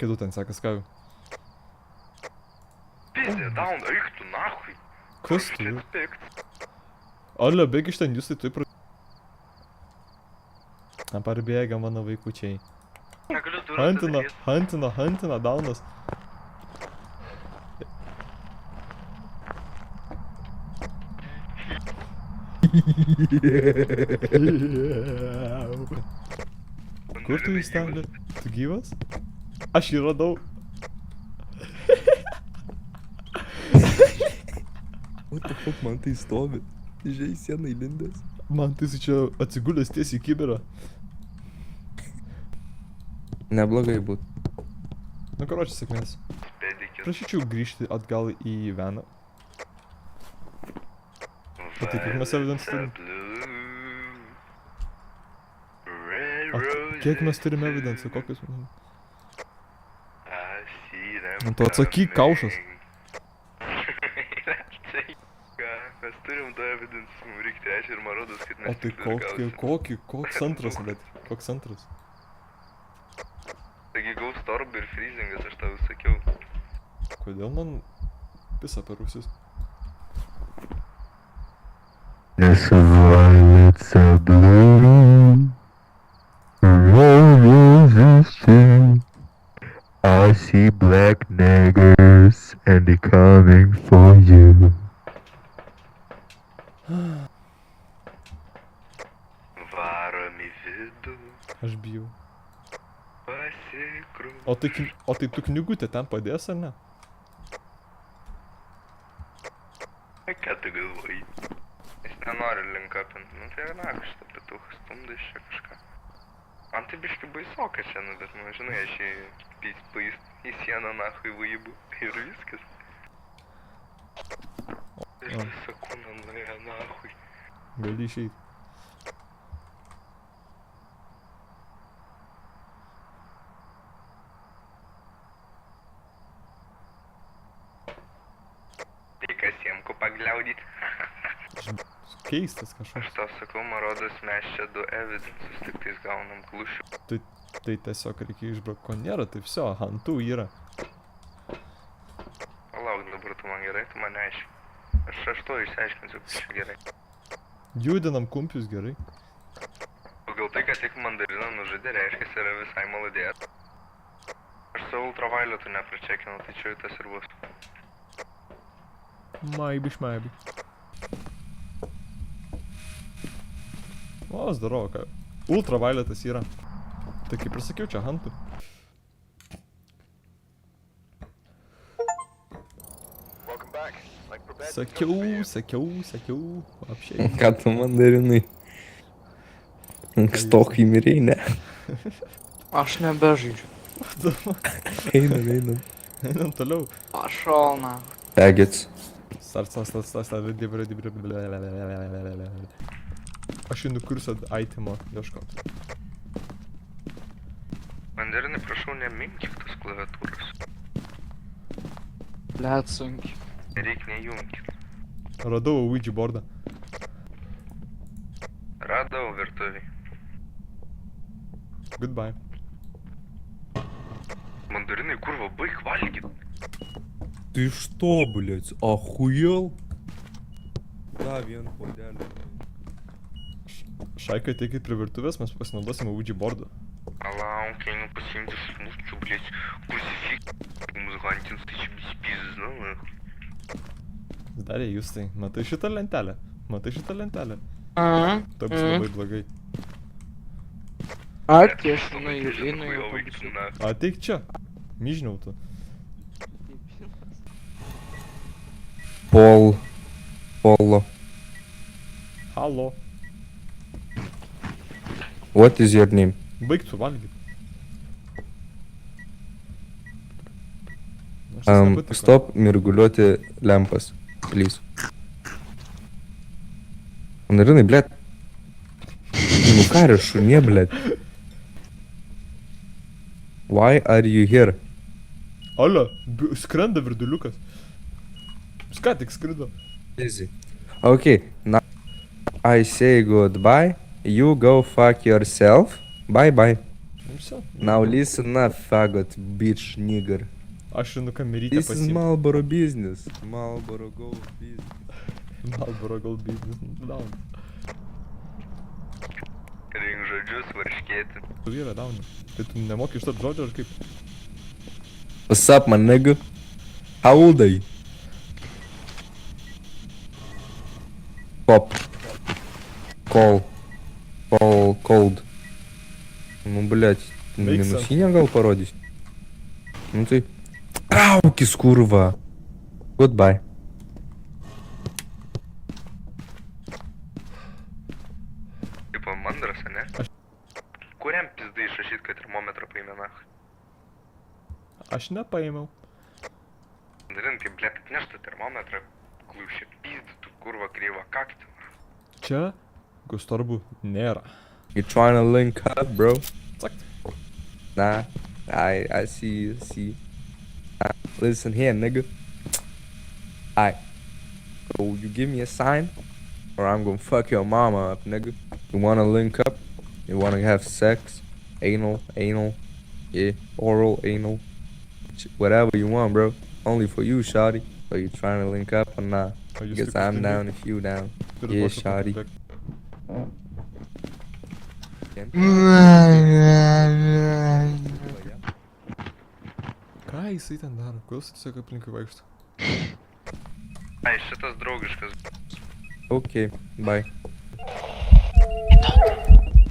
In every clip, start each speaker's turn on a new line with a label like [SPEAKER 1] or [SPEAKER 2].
[SPEAKER 1] Kai tu ten sekas, ką jau?
[SPEAKER 2] Pizė, down, eik tu nachui.
[SPEAKER 1] Kas tu?
[SPEAKER 2] Pikt.
[SPEAKER 1] Alio, bėg iš ten, jūs tai taip pra... Parbėga mano vaikučiai.
[SPEAKER 2] Negaliu durų
[SPEAKER 1] Hantina, daunas. Kur tu jis ten? Tu gyvas? Aš jį radau.
[SPEAKER 3] What the fuck, man tai stovi. Žiai sieną įlindęs.
[SPEAKER 1] Man tai čia atsigulęs tiesiai į kibirą.
[SPEAKER 3] Neblogai būt.
[SPEAKER 1] Nu, karočią, sėkmės. Prašyčiau grįžti atgal į Veną. Patikėk, mes evidence turim. Kiek mes turime evidence, kokius... Tu atsakyk, kaušas.
[SPEAKER 2] Mes turim du evidence, mums reikia trečią ir man rodos, kad
[SPEAKER 1] O
[SPEAKER 2] mes
[SPEAKER 1] tai koks antras, bet koks antras?
[SPEAKER 2] Taigi Ghost Orb ir Freezingas, aš tau sakiau.
[SPEAKER 1] Kodėl man pisa per ausis?
[SPEAKER 4] Yes, violets are blue, roses too. I see black niggers and they're coming for you.
[SPEAKER 2] Varom į vidų,
[SPEAKER 1] Aš bijau.
[SPEAKER 2] pasikrū.
[SPEAKER 1] O tai tu knygutė ten padės, ar ne?
[SPEAKER 2] Ką tu galvoji? Jis nenori linkapint, nu tai na, šitą pituchą stumda iš čia kažką. Man tai biškai baisoka čia, nu, bet, nu, žinai, aš į sieną nachui vaibu ir viskas. Ir visą kūną nuėjo nachui.
[SPEAKER 1] Gali išeit.
[SPEAKER 2] Tai kas jiem ko pagliaudyt?
[SPEAKER 1] Keistas kažkoks.
[SPEAKER 2] Aš tau sakau, man rodos, mes čia du evidences tik tais gaunam klušių.
[SPEAKER 1] Tai tiesiog reikia išbraukti, ko nėra, tai viso, hantų yra.
[SPEAKER 2] Palauk dabar, tu man gerai, tu man neaiški. Aš to išsiaiškinsiu, kas čia gerai.
[SPEAKER 1] Judinam kumpius gerai.
[SPEAKER 2] Pagal tai, kad tik mandariną nužudė, reiškia, yra visai maladėjas. Aš su ultravioletu nepračekinu, tai čia tas ir bus.
[SPEAKER 1] Maybe. O, zdaro, ką. Ultravioletas yra. Tai kaip ir sakiau, čia hantų. Sakiau. Apšiai.
[SPEAKER 3] Ką tu mandarinai? Ankstokai mirei, ne?
[SPEAKER 5] Aš nebežaidžiu.
[SPEAKER 3] Einam.
[SPEAKER 1] Einam toliau.
[SPEAKER 5] Pašalna.
[SPEAKER 3] Faggots.
[SPEAKER 1] Aš einu kursą itemo ieškot.
[SPEAKER 2] Mandarinai, prašau, neminkik tos klaviatūros.
[SPEAKER 5] Blet sunkiai.
[SPEAKER 2] Nereik nejungkit.
[SPEAKER 1] Radau Ouija boardą.
[SPEAKER 2] Radau virtuviai.
[SPEAKER 1] Goodbye.
[SPEAKER 2] Mandarinai, kurva, baig valgyt.
[SPEAKER 3] Ты что, блядь, охуел? Да, vien puodelį.
[SPEAKER 1] Šaikai, ateikit prie virtuvės, mes pasinaudosim Ouija boardą.
[SPEAKER 2] Palauk, einu pasiimti šmuščių, blėt, kruzifik. Muzikantins, tai čia bispizna, na.
[SPEAKER 1] Darė, jūs tai, matai šitą lentelę?
[SPEAKER 5] Aha.
[SPEAKER 1] Tai bus labai blogai.
[SPEAKER 5] Ateik, aš einu jau pabučiu.
[SPEAKER 1] Ateik čia. Myžniau tu.
[SPEAKER 3] Polo.
[SPEAKER 1] Halo.
[SPEAKER 3] What is your name?
[SPEAKER 1] Baig tu valgyt.
[SPEAKER 3] Stop mirguliuoti lempas, please. Mandarinai, blėt. Nu ką yra šunie, blėt? Why are you here?
[SPEAKER 1] Alio, skrenda virduliukas. Jis ką tik skrido.
[SPEAKER 3] Easy. Okay, now I say goodbye. You go fuck yourself. Bye bye.
[SPEAKER 1] Nu, vse.
[SPEAKER 3] Now listen up, faggot, bitch, nigger.
[SPEAKER 1] Aš einu kamerytę
[SPEAKER 3] This is
[SPEAKER 1] pasiimti.
[SPEAKER 3] Marlboro business. Marlboro Gold business.
[SPEAKER 1] Marlboro Gold Business. Down.
[SPEAKER 2] Rink žodžius, varškėti.
[SPEAKER 1] Tu vyra, down. Tai tu nemoki iš to žodžio ar kaip?
[SPEAKER 3] What's up, my nigga? How old are you? Pop. Call. Cold. Ну, блядь,
[SPEAKER 1] Make
[SPEAKER 3] минусиня gal parodys? Nu tai... Traukis, kurva. Goodbye.
[SPEAKER 2] Tipo mandras, ane?
[SPEAKER 1] Aš-
[SPEAKER 2] Kuriam pizdai išrašyt, kad termometrą paėmė nach?
[SPEAKER 1] Aš nepaėmiau.
[SPEAKER 2] Darin, tai blėt, atneštų termometrą, kliūšė pizdytų, kurva kryva kaktį.
[SPEAKER 1] Čia Gustarbų nėra.
[SPEAKER 3] You trying to link up, bro?
[SPEAKER 1] Zack.
[SPEAKER 3] Nah. I see. Listen here, nigga. Alright. So you give me a sign, or I'm gonna fuck your mama up, nigga. You wanna link up? You wanna have sex? Anal? Yeah, oral, anal. Whatever you want, bro. Only for you, shawty. So you trying to link up or not?
[SPEAKER 1] O jūs
[SPEAKER 3] Guess
[SPEAKER 1] kaip
[SPEAKER 3] I'm
[SPEAKER 1] atrinkai?
[SPEAKER 3] down if you down.
[SPEAKER 1] Turiu
[SPEAKER 3] Yeah,
[SPEAKER 1] tokį
[SPEAKER 3] shawty.
[SPEAKER 1] pakalbėt. Ką jisai ten daro? Kodėl jisai tiesiog aplinkui vaikšto?
[SPEAKER 2] Ai, šitas draugiškas.
[SPEAKER 3] Okay, bye.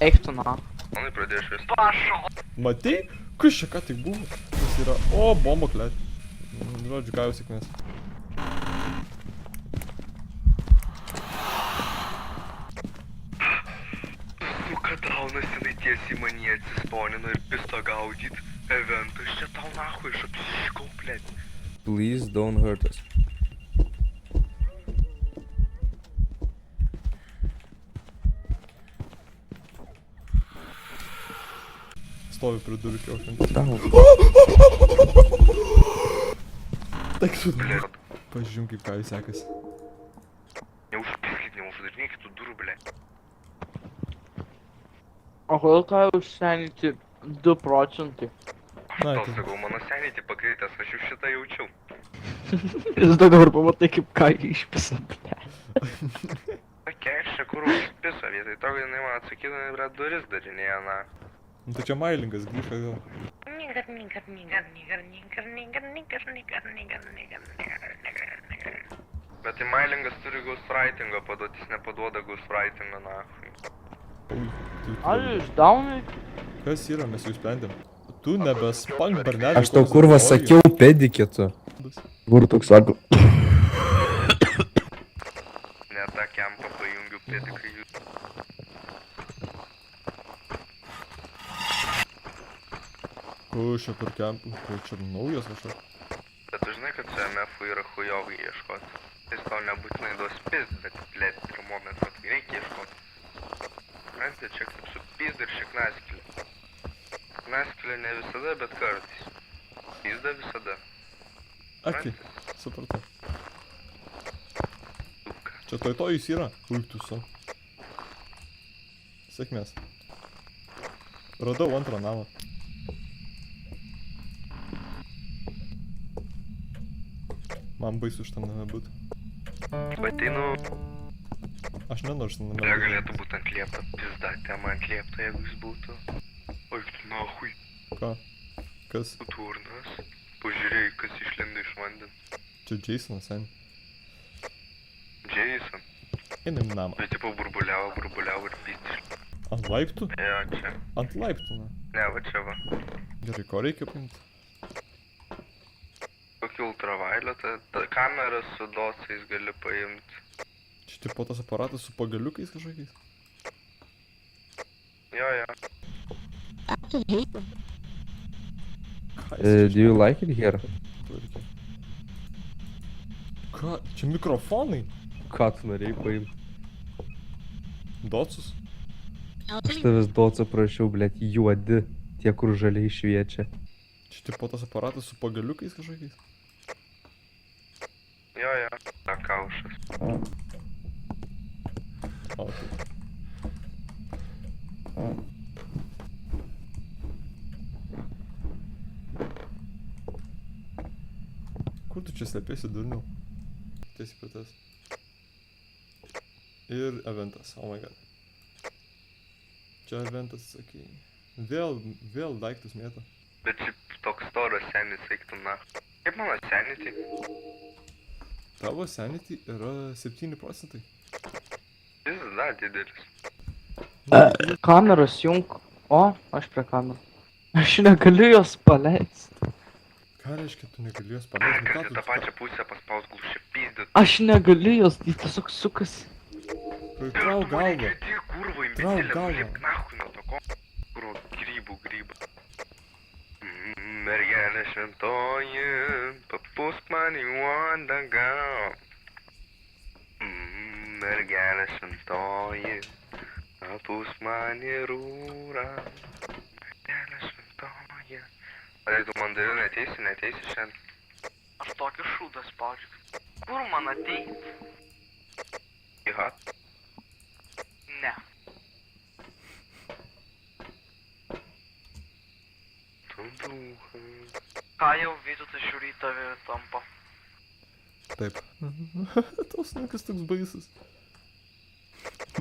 [SPEAKER 5] Eik tu na.
[SPEAKER 2] Manai pradėjo šviesti.
[SPEAKER 1] Matei? Kas čia ką tik buvo? Kas yra? O, bomba klėt. Žodžiu, ką jau sėkmės.
[SPEAKER 2] Suka daunas, jinai tiesiai manie atsispaunino ir pistą gaudyt. Eventas čia tau nahu iš apsiškau, blėt.
[SPEAKER 3] Please don't hurt us.
[SPEAKER 1] Stovi prie durų kiaušinti.
[SPEAKER 3] Down.
[SPEAKER 1] Tak su...
[SPEAKER 2] Blėt.
[SPEAKER 1] Pažiūrėjom kaip ką jis sekasi.
[SPEAKER 2] Neužpilkit, neuždarinėkit tų durų, blėt.
[SPEAKER 5] O kodėl ką jau senyti 2 procentai?
[SPEAKER 1] Na,
[SPEAKER 2] Tau
[SPEAKER 1] tai...
[SPEAKER 2] sakau, mano seniai tai pakreitęs, aš jau šitą jaučiau.
[SPEAKER 5] Jis dabar pamatai kaip ką išpisa, ble.
[SPEAKER 2] Sakė, aš čia kur užpiso, vietoj to, kad jinai man atsakydami, blėt, duris darinėja, na.
[SPEAKER 1] Nu tai čia mailingas grįžta gal.
[SPEAKER 2] Bet tai mailingas turi ghostwritingo paduoti, jis nepaduoda ghostwritingo, na.
[SPEAKER 1] Ui,
[SPEAKER 5] Ar jūs daunai?
[SPEAKER 1] Kas yra, mes jau sprendėm. Tu nebespank bernelį.
[SPEAKER 3] Aš tau kurva sakiau pediketu. Kur toks sako?
[SPEAKER 2] Ne tą kempą pajungiu pėdikai jūs.
[SPEAKER 1] Kušia kur kempų. Kai čia naujas kažkoks.
[SPEAKER 2] Bet tu žinai, kad su MF-u yra chujovai ieškot. Jis tau nebūtinai duos pizd, bet blėt termometrą tai reikia ieškot. Supranti, čia kaip su pizd ir šiknaskilė. Šiknaskilė ne visada, bet kartais. Pizda visada.
[SPEAKER 1] Aki, supratau.
[SPEAKER 2] Tuka.
[SPEAKER 1] Čia to jis yra. Ui, tu su. Sėkmės. Radau antrą namą. Man baisu šitam name būt.
[SPEAKER 2] Ateinu,
[SPEAKER 1] Aš nenoriu šitam name
[SPEAKER 2] ble galėtų būt ant liepta. Pizda tema ant liepta, jeigu jis būtų. Oi, tu nahui,
[SPEAKER 1] Ką? Kas?
[SPEAKER 2] turnas. Pažiūrėjai, kas išlenda iš vandens.
[SPEAKER 1] Čia Jasonas, sen.
[SPEAKER 2] Jason.
[SPEAKER 1] Einam į namą.
[SPEAKER 2] Bet tipo burbuliavo ir pizdiš.
[SPEAKER 1] Ant laiptų?
[SPEAKER 2] Jo, čia.
[SPEAKER 1] Ant laiptų, na.
[SPEAKER 2] Ne, va čia va.
[SPEAKER 1] Gerai, ko reikia paimti?
[SPEAKER 2] Kokį ultravioletą, ta kamera su dosais gali paimti.
[SPEAKER 1] Čia tipo tas aparatas su pagaliukais kažkokiais?
[SPEAKER 2] Jo, jo.
[SPEAKER 1] Ką
[SPEAKER 3] Do you like it here?
[SPEAKER 1] reikia? Ką? Čia mikrofonai?
[SPEAKER 3] Ką tu norėjai paimti?
[SPEAKER 1] Docus?
[SPEAKER 3] Aš tavęs doco prašiau, blėt, juodi. Tie, kur žaliai šviečia.
[SPEAKER 1] Čia tipo tas aparatas su pagaliukais kažkokiais?
[SPEAKER 2] Jo, jo. Ta kaušas.
[SPEAKER 1] O, taip. Kur tu čia slepiesi, durniau? Tiesiai prie tas. Ir eventas, oh my god. Čia eventas, sakai. Vėl daiktus mėto.
[SPEAKER 2] Bet šiaip toks storas senis eiktų na. Kaip mano senitį?
[SPEAKER 1] Tavo sanity yra 7%.
[SPEAKER 2] Jis dar didelis.
[SPEAKER 5] Kameras jung. O, aš prie kamerų. Aš negaliu jos paleist.
[SPEAKER 1] Ką reiškia, tu negali jos paleisti?
[SPEAKER 2] Kad į tą pačią pusę paspaus glušį pyzdit.
[SPEAKER 5] Aš negaliu jos, jis tiesiog sukasi.
[SPEAKER 1] Trauk galvą.
[SPEAKER 2] Tie kurvai,
[SPEAKER 1] Trauk
[SPEAKER 2] imbecilė,
[SPEAKER 1] galvą.
[SPEAKER 2] lipk nachui nuo to ko. Kurvo, grybų. Mergelė šventoji, papūsk man į uodegą. Mergelė šventoji, papūsk man į rūrą. Mergelė šventoji. Ar tu mandarinų neteisi šiandien?
[SPEAKER 6] Aš tokį šūdą spaudžiu. Kur man ateit?
[SPEAKER 2] Į hat?
[SPEAKER 6] Ne.
[SPEAKER 2] Tu duhas.
[SPEAKER 6] Ką jau Vytautas žiūri į tave tampa?
[SPEAKER 1] Taip. Tos nukas toks baisus.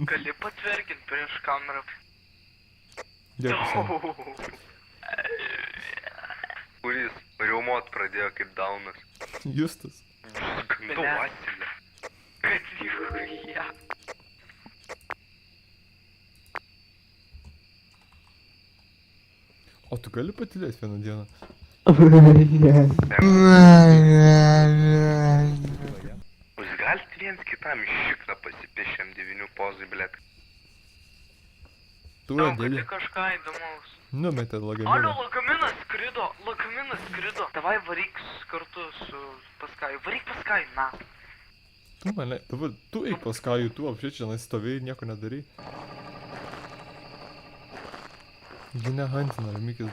[SPEAKER 6] Gali patvirkint prieš kamerą?
[SPEAKER 1] Dėkui, Sam.
[SPEAKER 2] Kuris riaumot pradėjo kaip daunas.
[SPEAKER 1] Justas.
[SPEAKER 2] Skandu Vasilė.
[SPEAKER 6] Kad vyko.
[SPEAKER 1] O tu gali patylėti vieną dieną?
[SPEAKER 2] Jūs galite viens kitam iš šikną pasipiešėm 9 pozui, blėt.
[SPEAKER 1] Tu
[SPEAKER 6] Tam
[SPEAKER 1] Adėlė
[SPEAKER 6] gali kažką įdomaus.
[SPEAKER 1] numetė
[SPEAKER 6] Alio,
[SPEAKER 1] lagaminą.
[SPEAKER 6] lagaminas skrido. Davai varyk kartu su Paskaju. Varyk Paskaju, na.
[SPEAKER 1] Tu mane, dabar tu eik pas ką tu apšiai čia stovėjai ir nieko nedarai. Ji nehantina, Mikis.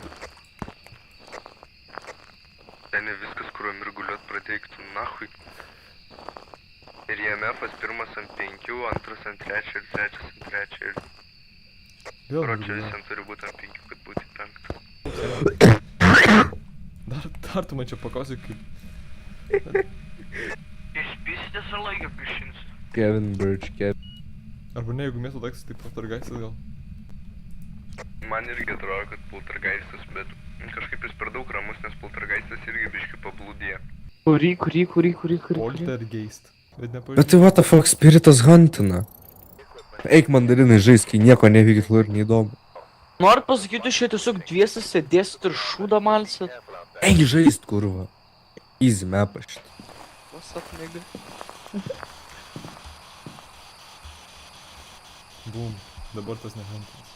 [SPEAKER 2] Ten viskas, kuriuo mirguliuot prateiktų nachui. Ir IMF-as pirmas ant 5, antras ant 3 ir trečias ant 3 ir...
[SPEAKER 1] Vėl
[SPEAKER 2] Pročią
[SPEAKER 1] mirguliuoja.
[SPEAKER 2] visiems turi būti ant 5, kad būti 5.
[SPEAKER 1] Dar tu man čia pakosi kaip...
[SPEAKER 6] Išpysitės ar laiką pišins?
[SPEAKER 3] Kevin Birch, Kevin.
[SPEAKER 1] Arba ne, jeigu mėtų daiktas, tai poltergeistas gal.
[SPEAKER 2] Man irgi atrodo, kad poltergeistas, bet kažkaip jis per daug ramus, nes poltergeistas irgi biški pablūdėjo.
[SPEAKER 5] Kuri.
[SPEAKER 1] Poltergeist. Bet
[SPEAKER 3] Bet
[SPEAKER 1] nepažįstu.
[SPEAKER 3] tai what the fuck, spiritas huntina. Eik mandarinai žaisk, kai nieko nevyktų ir neįdomu.
[SPEAKER 5] Norit pasakyti, šiai tiesiog dviesi sėdėsit ir šūdą malsit?
[SPEAKER 3] Eik žaist, kurva. Easy mapą šitą.
[SPEAKER 5] What's up, nigga?
[SPEAKER 1] Bum. Dabar tas nehantinas.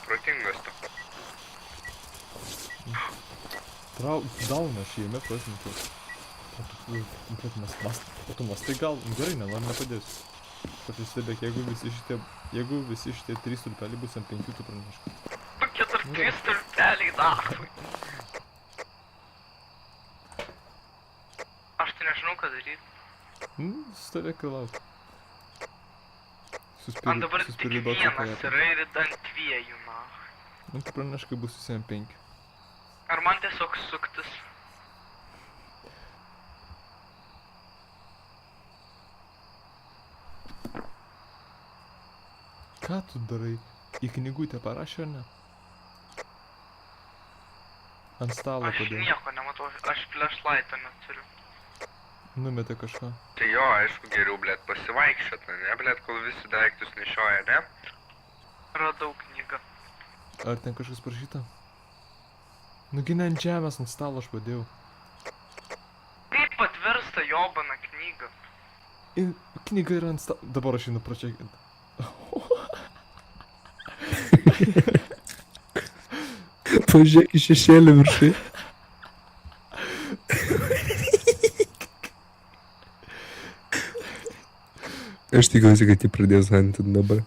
[SPEAKER 2] Protingas tu.
[SPEAKER 1] Dauna aš jame prasimtų. O tu mastai gal? Gerai, nenori nepadėsiu. Pasistebėk, jeigu visi šitie 3 stulpeliai bus ant 5, tu pranešk.
[SPEAKER 6] Tokie dar 3 stulpeliai, nachui. Aš tai nežinau, ką daryti.
[SPEAKER 1] Stovėk ir lauk.
[SPEAKER 6] Man dabar tik vienas yra ir ant 2, nachui.
[SPEAKER 1] Nu, tu pranešk, kai bus visi ant 5.
[SPEAKER 6] Ar man tiesiog suktis?
[SPEAKER 1] Ką tu darai? Į knygutę parašė ar ne? Ant stalo
[SPEAKER 6] Aš
[SPEAKER 1] padėjo.
[SPEAKER 6] nieko nematau, aš flashlight'o neturiu.
[SPEAKER 1] Numetė kažką.
[SPEAKER 2] Tai jo, aišku, geriau, blėt, pasivaikščiot, ne, blėt, kol visi daiktus nešioja, ne?
[SPEAKER 6] Radau knygą.
[SPEAKER 1] Ar ten kažkas parašyta? Nugi ne ant žemės, ant stalo aš padėjau.
[SPEAKER 6] Kaip patvirsta jobana knyga?
[SPEAKER 1] Knyga yra ant stalo. Dabar aš einu pračiai.
[SPEAKER 3] Pažiūrėk į šešėlį viršai. Aš tikiuosi, kad jį pradės huntinti dabar.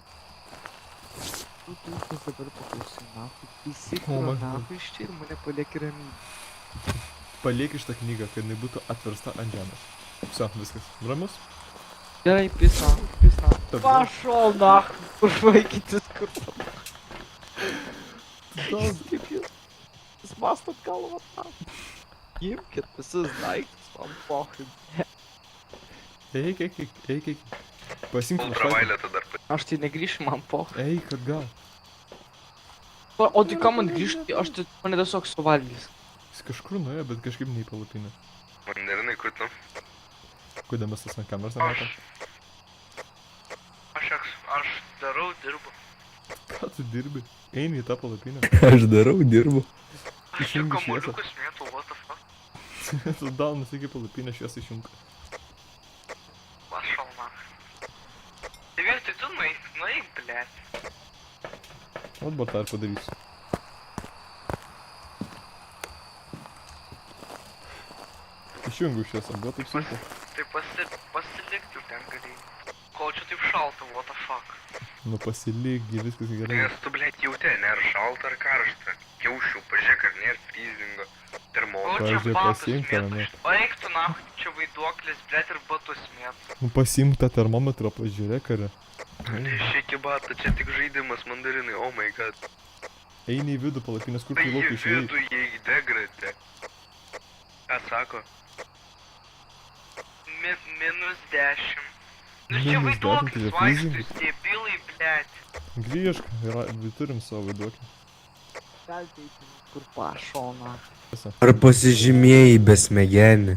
[SPEAKER 5] Tu dabar paklausi, nachui.
[SPEAKER 1] O,
[SPEAKER 5] Įsikūro
[SPEAKER 1] man-
[SPEAKER 5] nachui iš čia ir mane paliek ramybę.
[SPEAKER 1] Paliek šitą knygą, kad jinai būtų atversta ant žemės. Viso, viskas. Ramus?
[SPEAKER 5] Gerai, pisa.
[SPEAKER 1] Tablet.
[SPEAKER 5] Pašol nach. Užvaikyti skurdą.
[SPEAKER 1] Gal,
[SPEAKER 5] Kaip jūs mastot galvą tam. Imkit visus daiktus, man pohui.
[SPEAKER 1] eik. Pasimk flashlightą.
[SPEAKER 2] Ultravioletą dar
[SPEAKER 5] Aš tai negrįšiu, man pohui.
[SPEAKER 1] Eik atgal.
[SPEAKER 5] O tai ką man grįžti, aš tai mane tiesiog suvalgys.
[SPEAKER 1] Jis kažkur nuėjo, bet kažkaip nei palapinę.
[SPEAKER 2] Mandarinai, kur tu?
[SPEAKER 1] Kodėl mes tas ant kameros
[SPEAKER 6] Aš...
[SPEAKER 1] nematom?
[SPEAKER 6] Aš darau, dirbu.
[SPEAKER 1] Ką tu dirbi? Eini į tą palapinę.
[SPEAKER 3] Aš darau, dirbu.
[SPEAKER 6] Aš čia
[SPEAKER 1] Išjungi šviesą.
[SPEAKER 6] kamuoliukus mėtų, what the fuck.
[SPEAKER 1] Tu daunas iki palapinę šviesą išjunk.
[SPEAKER 6] Pašal nach. Tai vietoj tu nueik, blėt.
[SPEAKER 1] Vat tą ir padarysiu. Išjungiu šviesą, buvo taip sunku.
[SPEAKER 6] Tai pasilikti ten galėjai. Kol čia taip šalta, what the fuck.
[SPEAKER 1] Nu pasilikgi, viskas gerai.
[SPEAKER 2] Nes tu, blėt, jautė, nėra šalta ar karšta. Kiaušių, pažiūrėk, ar nėra freezingo.
[SPEAKER 6] Kol
[SPEAKER 2] Termometro.
[SPEAKER 6] čia
[SPEAKER 1] Pavyzdžiui,
[SPEAKER 6] batus
[SPEAKER 1] pasiimk tą,
[SPEAKER 6] mėtų.
[SPEAKER 1] ne?
[SPEAKER 6] O eik tu nach, čia vaiduoklis, blėt, ir batus mėtų.
[SPEAKER 1] Nu pasimk tą termometrą, pažiūrėk, ar...
[SPEAKER 2] Šiek bata, čia tik žaidimas mandarinai, oh my god.
[SPEAKER 1] Eini į vidų palapinės, kur
[SPEAKER 2] Tai
[SPEAKER 1] tu
[SPEAKER 2] į
[SPEAKER 1] lauk išėjai.
[SPEAKER 2] vidų jie įdegrate. Ką sako?
[SPEAKER 6] Minus 10. Nu čia
[SPEAKER 1] Minus 10, tai
[SPEAKER 6] vaiduoklis
[SPEAKER 1] yra
[SPEAKER 6] vaikštus,
[SPEAKER 1] freezing.
[SPEAKER 6] tie bilai, blėt.
[SPEAKER 1] Grįžk, turim savo vaiduoklį.
[SPEAKER 5] Galite eiti, kur pašol nach.
[SPEAKER 3] Ar pasižymėjai besmegenį?